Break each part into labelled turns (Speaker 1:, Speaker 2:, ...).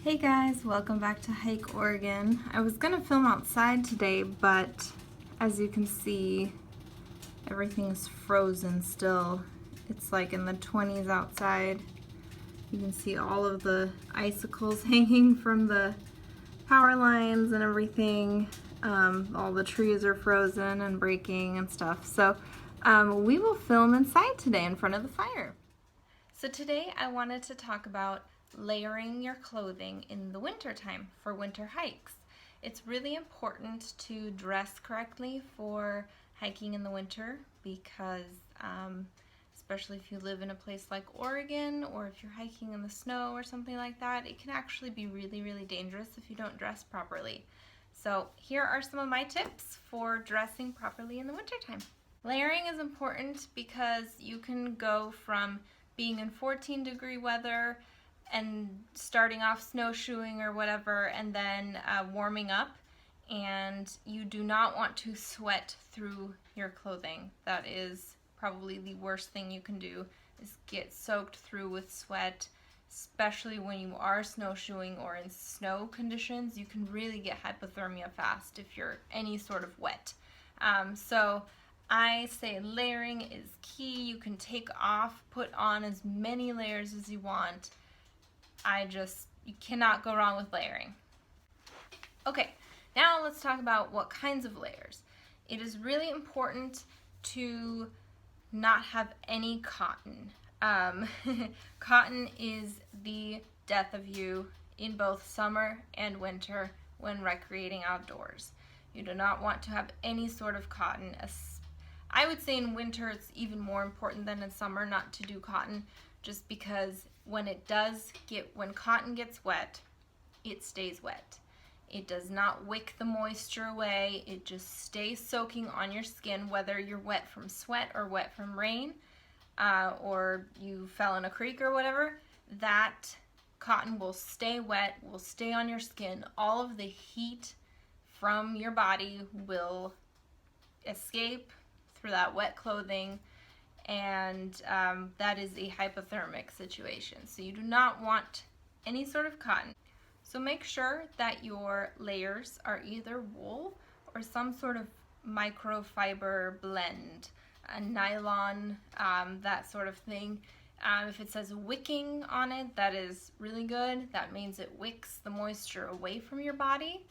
Speaker 1: Hey guys, welcome back to Hike Oregon. I was gonna film outside today, but as you can see, everything's frozen still. It's like in the 20s outside. You can see all of the icicles hanging from the power lines and everything. All the trees are frozen and breaking and stuff. So we will film inside today in front of the fire. So today I wanted to talk about layering your clothing in the winter time for winter hikes. It's really important to dress correctly for hiking in the winter because especially if you live in a place like Oregon or if you're hiking in the snow or something like that, it can actually be really dangerous if you don't dress properly. So here are some of my tips for dressing properly in the wintertime. Layering is important because you can go from being in 14-degree weather and starting off snowshoeing or whatever and then warming up, and you do not want to sweat through your clothing. That is probably the worst thing you can do, is get soaked through with sweat, especially when you are snowshoeing or in snow conditions. You can really get hypothermia fast if you're any sort of wet. So I say layering is key. You can take off, put on as many layers as you want. You cannot go wrong with layering. Okay, now let's talk about what kinds of layers. It is really important to not have any cotton. Cotton is the death of you in both summer and winter when recreating outdoors. You do not want to have any sort of cotton. I would say in winter it's even more important than in summer not to do cotton, just because when cotton gets wet, it stays wet. It does not wick the moisture away. It just stays soaking on your skin, whether you're wet from sweat or wet from rain, or you fell in a creek or whatever. That cotton will stay wet, will stay on your skin. All of the heat from your body will escape through that wet clothing, and that is a hypothermic situation. So you do not want any sort of cotton. So make sure that your layers are either wool or some sort of microfiber blend, a nylon, that sort of thing. If it says wicking on it, that is really good. That means it wicks the moisture away from your body,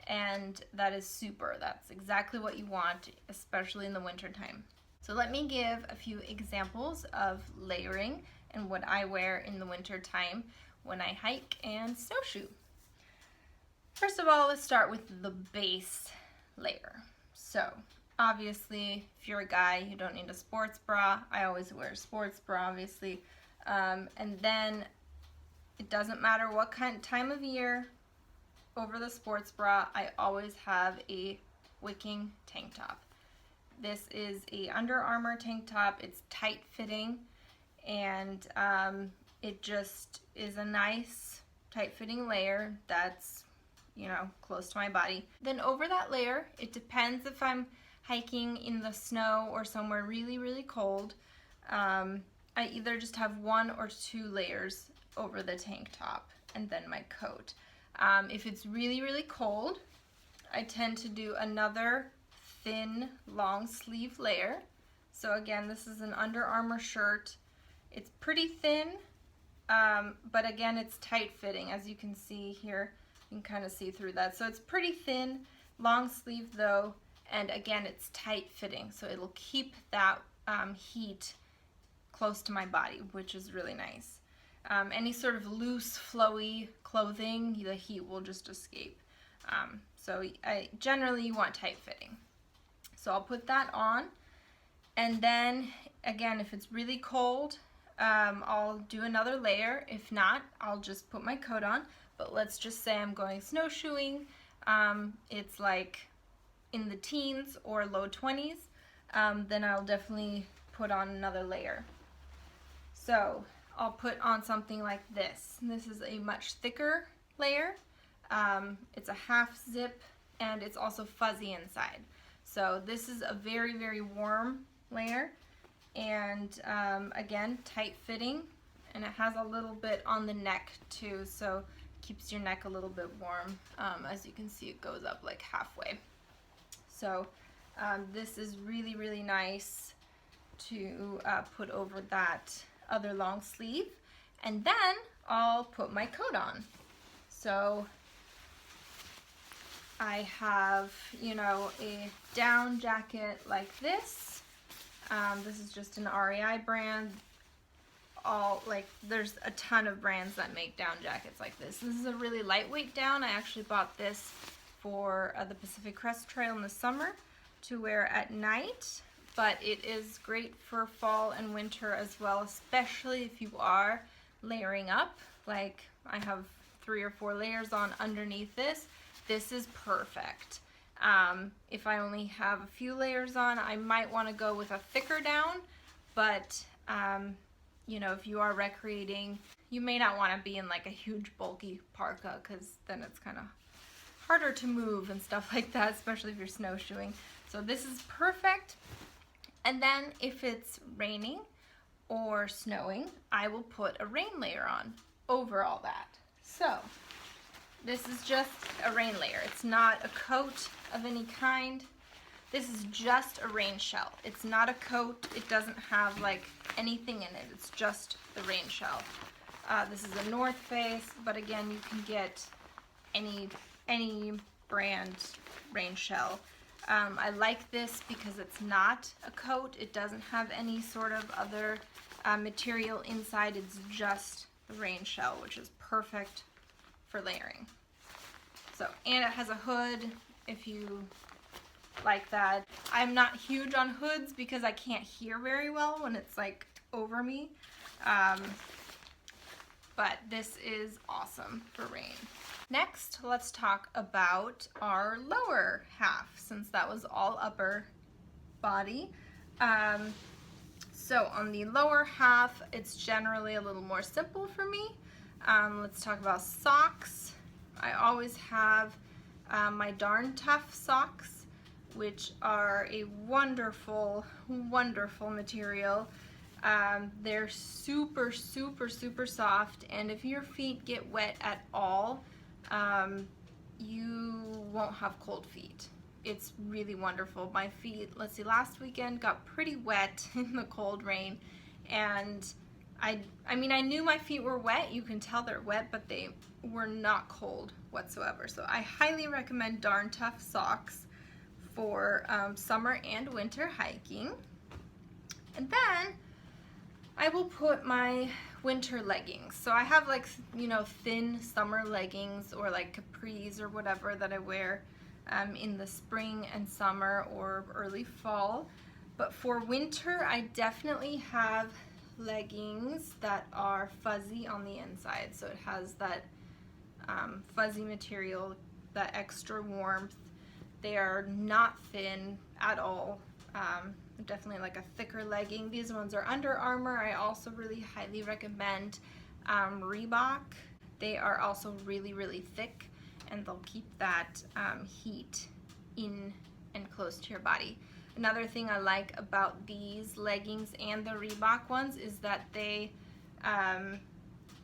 Speaker 1: and that is super. That's exactly what you want, especially in the winter time. So let me give a few examples of layering and what I wear in the winter time when I hike and snowshoe. First of all, let's start with the base layer. So obviously, if you're a guy, you don't need a sports bra. I always wear a sports bra, obviously. And then it doesn't matter what time of year, over the sports bra, I always have a Wicking tank top. This is a Under Armour tank top. It's tight fitting, and it just is a nice tight fitting layer that's, close to my body. Then over that layer, it depends if I'm hiking in the snow or somewhere really cold. I either just have 1 or 2 layers over the tank top and then my coat. If it's really cold, I tend to do another thin long sleeve layer. So again, this is an Under Armour shirt. It's pretty thin, but again, it's tight fitting. As you can see here, you can kind of see through that. So it's pretty thin, long sleeve though, and again, it's tight fitting. So it'll keep that heat close to my body, which is really nice. Any sort of loose, flowy clothing, the heat will just escape. So generally you want tight fitting. So I'll put that on, and then again, if it's really cold, I'll do another layer. If not, I'll just put my coat on. But let's just say I'm going snowshoeing. It's like in the teens or low 20s, then I'll definitely put on another layer. So I'll put on something like this. This is a much thicker layer. It's a half zip, and it's also fuzzy inside. So this is a very warm layer, and again, tight fitting, and it has a little bit on the neck too, so keeps your neck a little bit warm. As you can see, it goes up like halfway. So this is really, really nice to put over that other long sleeve. And then I'll put my coat on. So I have, you know, a down jacket like this. This is just an REI brand. There's a ton of brands that make down jackets like this. This is a really lightweight down. I actually bought this for the Pacific Crest Trail in the summer to wear at night, but it is great for fall and winter as well, especially if you are layering up. Like I have 3 or 4 layers on underneath this. This is perfect. If I only have a few layers on, I might want to go with a thicker down, but you know, if you are recreating, you may not want to be in like a huge bulky parka, because then it's kind of harder to move and stuff like that, especially if you're snowshoeing. So this is perfect. And then if it's raining or snowing, I will put a rain layer on over all that. So this is just a rain layer. It's not a coat of any kind. This is just a rain shell. It's not a coat. It doesn't have like anything in it. It's just the rain shell. This is a North Face, but again, you can get any brand rain shell. I like this because it's not a coat. It doesn't have any sort of other material inside. It's just the rain shell, which is perfect for layering. So, and it has a hood if you like that. I'm not huge on hoods because I can't hear very well when it's like over me. But this is awesome for rain. Next, let's talk about our lower half, since that was all upper body. So on the lower half, it's generally a little more simple for me. Let's talk about socks. I always have my Darn Tough socks, which are a wonderful, wonderful material. They're super, super, super soft, and if your feet get wet at all, you won't have cold feet. It's really wonderful. My feet, let's see, last weekend got pretty wet in the cold rain, and I mean, I knew my feet were wet. You can tell they're wet, but they were not cold whatsoever. So I highly recommend Darn Tough socks for summer and winter hiking. And then I will put my winter leggings. So I have like, you know, thin summer leggings or like capris or whatever that I wear in the spring and summer or early fall. But for winter, I definitely have leggings that are fuzzy on the inside. So it has that fuzzy material, that extra warmth. They are not thin at all. Definitely like a thicker legging. These ones are Under Armour. I also really highly recommend Reebok. They are also really, really thick, and they'll keep that heat in and close to your body. Another thing I like about these leggings and the Reebok ones is that they,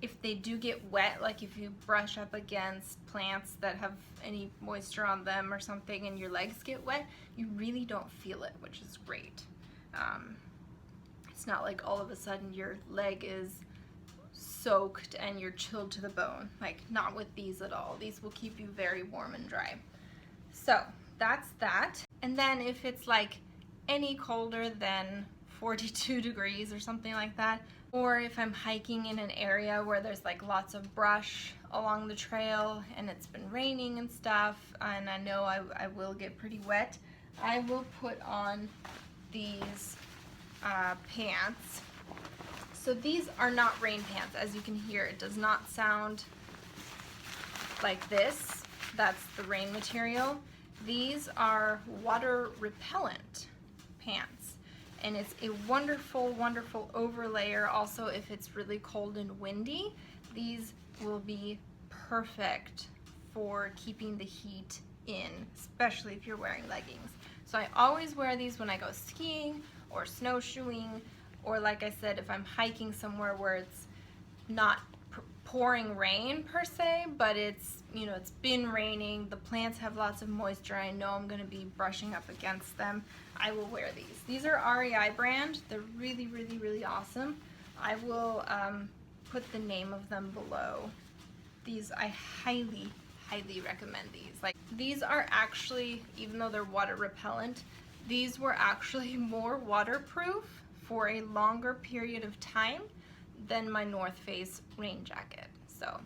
Speaker 1: if they do get wet, like if you brush up against plants that have any moisture on them or something and your legs get wet, you really don't feel it, which is great. It's not like all of a sudden your leg is soaked and you're chilled to the bone. Like, not with these at all. These will keep you very warm and dry. So that's that. And then if it's like any colder than 42 degrees or something like that, or if I'm hiking in an area where there's like lots of brush along the trail and it's been raining and stuff, and I know I will get pretty wet, I will put on these pants. So these are not rain pants. As you can hear, it does not sound like this. That's the rain material. These are water repellent pants, and it's a wonderful, wonderful overlayer. Also, if it's really cold and windy, these will be perfect for keeping the heat in, especially if you're wearing leggings. So I always wear these when I go skiing or snowshoeing, or like I said, if I'm hiking somewhere where it's not pouring rain per se, but it's, you know, it's been raining. The plants have lots of moisture. I know I'm going to be brushing up against them. I will wear these. These are REI brand. They're really, really, really awesome. I will put the name of them below. These, I highly, highly recommend these. Like, these are actually, even though they're water repellent, these were actually more waterproof for a longer period of time than my North Face rain jacket. So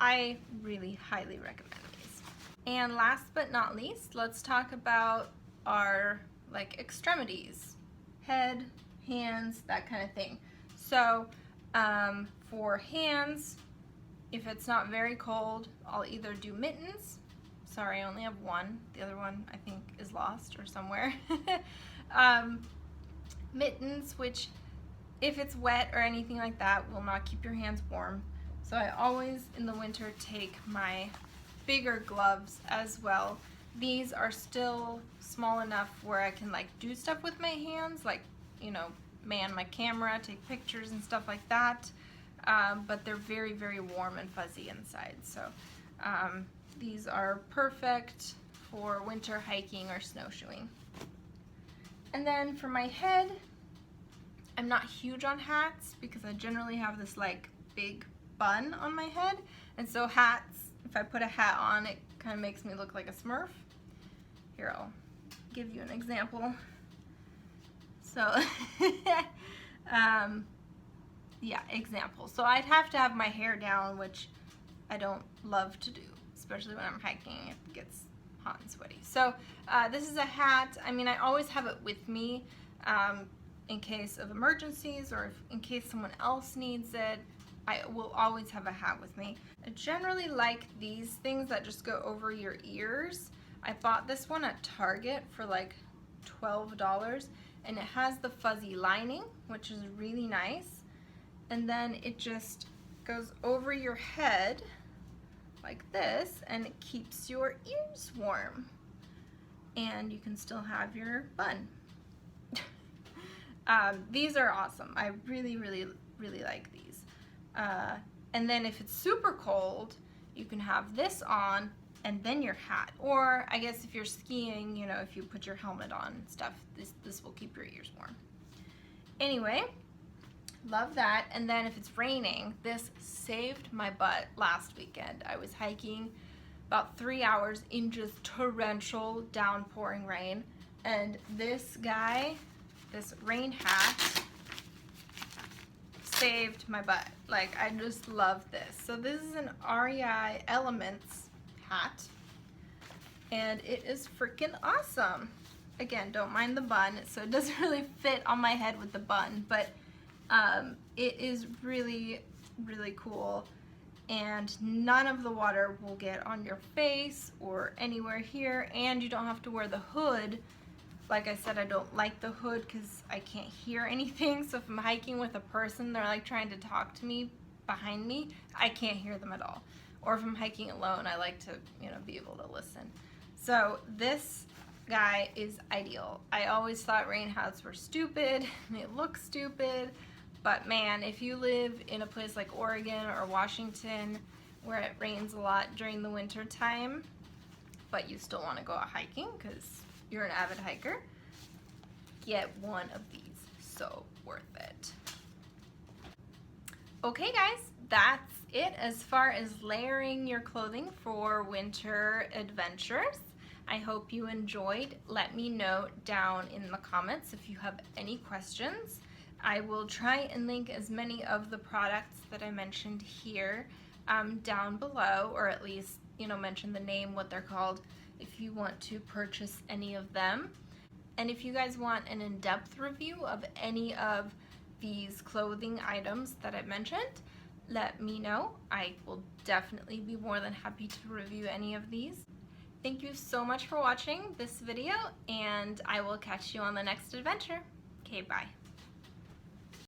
Speaker 1: I really highly recommend these. And last but not least, let's talk about our like extremities, head, hands, that kind of thing. So for hands, if it's not very cold, I'll either do mittens. Sorry, I only have one. The other one I think is lost or somewhere. Mittens, which if it's wet or anything like that, will not keep your hands warm. So I always in the winter take my bigger gloves as well. These are still small enough where I can like do stuff with my hands, like, you know, man my camera, take pictures and stuff like that. But they're very, very warm and fuzzy inside. So these are perfect for winter hiking or snowshoeing. And then for my head, I'm not huge on hats because I generally have this like big bun on my head. And so hats, if I put a hat on, it kind of makes me look like a Smurf. Here, I'll give you an example. So, yeah, example. So I'd have to have my hair down, which I don't love to do, especially when I'm hiking. It gets hot and sweaty. So this is a hat. I mean, I always have it with me in case of emergencies or in case someone else needs it. I will always have a hat with me. I generally like these things that just go over your ears. I bought this one at Target for like $12, and it has the fuzzy lining, which is really nice. And then it just goes over your head like this, and it keeps your ears warm. And you can still have your bun. These are awesome. I really, really, really like these. And then if it's super cold, you can have this on and then your hat. Or I guess if you're skiing, you know, if you put your helmet on and stuff, this will keep your ears warm. Anyway, love that. And then if it's raining, this saved my butt last weekend. I was hiking about 3 hours in just torrential downpouring rain, and this guy, this rain hat, saved my butt. Like, I just love this. So this is an Rei Elements Hat, and it is freaking awesome. Again, don't mind the bun, so it doesn't really fit on my head with the bun, but it is really, really cool, and none of the water will get on your face or anywhere here, and you don't have to wear the hood. Like I said, I don't like the hood because I can't hear anything, so if I'm hiking with a person, they're like trying to talk to me behind me, I can't hear them at all. Or if I'm hiking alone, I like to, you know, be able to listen. So this guy is ideal. I always thought rain hats were stupid, they look stupid, but man, if you live in a place like Oregon or Washington where it rains a lot during the winter time, but you still want to go out hiking because you're an avid hiker, get one of these. So worth it. Okay guys, that's it as far as layering your clothing for winter adventures. I hope you enjoyed. Let me know down in the comments if you have any questions. I will try and link as many of the products that I mentioned here down below, or at least, you know, mention the name, what they're called, if you want to purchase any of them. And if you guys want an in-depth review of any of these clothing items that I mentioned, let me know. I will definitely be more than happy to review any of these. Thank you so much for watching this video, and I will catch you on the next adventure. Okay, bye.